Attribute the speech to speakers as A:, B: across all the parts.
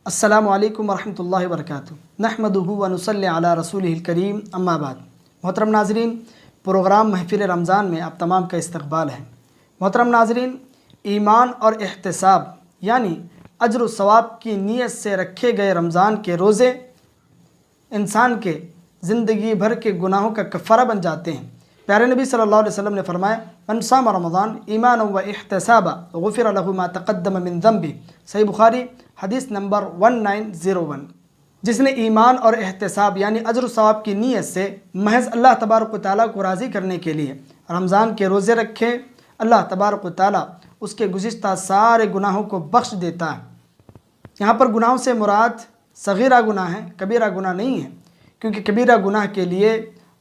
A: अस्सलामु अलैकुम वरहमतुल्लाहि वबरकातुहू नहमदुहु व नुसल्ली अला रसूलिहिल करीम अम्मा बाद। मोहतरम नाज़रीन, प्रोग्राम महफिल-ए-रमज़ान में आप तमाम का इस्तकबाल है। मोहतरम नाज़रीन, ईमान और एहतिसाब यानी अज्र व सवाब की नीयत से रखे गए रमज़ान के रोज़े इंसान के ज़िंदगी भर के गुनाहों का कफ़ारा बन जाते हैं। प्यारे नबी सल्लल्लाहु अलैहि वसल्लम ने फरमाया, मन साम रमज़ान ईमान व एहतिसाबा गुफ़िर लहु मा तक़द्दम मिन ज़ंबी। सही बुखारी हदीस नंबर 1901। जिसने ईमान और एहतिसाब यानी अज्र व सवाब की नीयत से महज अल्लाह तबारक व तआला को राज़ी करने के लिए रमज़ान के रोज़े रखे, अल्लाह तबारक व तआला उसके गुज़िश्ता सारे गुनाहों को बख्श देता है। यहाँ पर गुनाहों से मुराद सगीरा गुनाह है, कबीरा गुनाह नहीं है, क्योंकि कबीरा गुनाह के लिए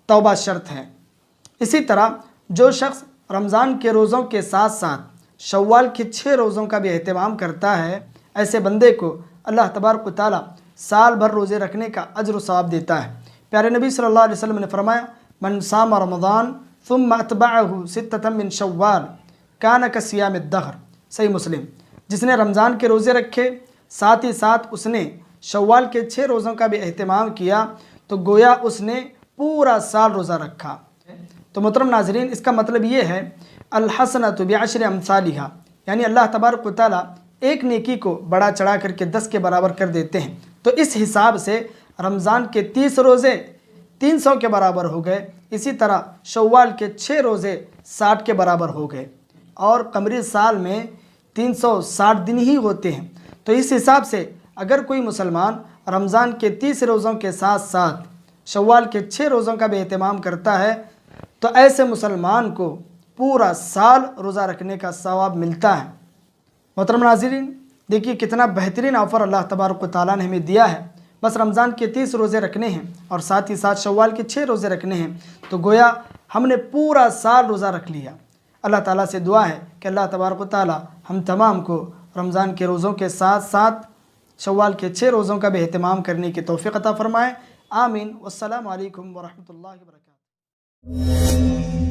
A: तौबा शर्त है। इसी तरह जो शख्स रमज़ान के रोज़ों के साथ साथ शव्वाल के 6 रोज़ों का भी एहतमाम करता है, ऐसे बंदे को अल्लाह तबारक व तआला साल भर रोज़े रखने का अज्र व सवाब देता है। प्यारे नबी सल्लल्लाहु अलैहि वसल्लम ने फरमाया, मन साम रमज़ान सुम्मा अतबअहु सित्ततम मिन शव्वाल कान कसियाम दहर। सही मुस्लिम। जिसने रमज़ान के रोज़े रखे, साथ ही साथ उसने शव्वाल के 6 रोज़ों का भी एहतमाम किया, तो गोया उसने पूरा साल रोज़ा रखा। तो मोहतरम नाज़रीन, इसका मतलब ये है अल हसनतु बिअश्रि अम्सालिहा, यानी अल्लाह तबारक व तआला एक नेकी को बड़ा चढ़ा करके 10 के बराबर कर देते हैं। तो इस हिसाब से रमज़ान के 30 रोज़े 300 के बराबर हो गए। इसी तरह शव्वाल के 6 रोज़े 60 के बराबर हो गए, और कमरी साल में 360 दिन ही होते हैं। तो इस हिसाब से अगर कोई मुसलमान रमज़ान के 30 रोज़ों के साथ साथ शव्वाल के 6 रोज़ों का भी एहतमाम करता है, तो ऐसे मुसलमान को पूरा साल रोज़ा रखने का सवाब मिलता है। मोहतरम नाज़रीन, देखिए कितना बेहतरीन ऑफ़र अल्लाह तबारक व तआला ने हमें दिया है। बस रमज़ान के 30 रोज़े रखने हैं और साथ ही साथ शव्वाल के 6 रोज़े रखने हैं, तो गोया हमने पूरा साल रोज़ा रख लिया। अल्लाह ताला से दुआ है कि अल्लाह तबारक व तआला हम तमाम को रमज़ान के रोज़ों के साथ साथ शव्वाल के 6 रोज़ों का भी एहतमाम करने की तौफ़ीक़ अता फ़रमाए। आमीन। वस्सलामु अलैकुम व रहमतुल्लाहि व बरकातुहू।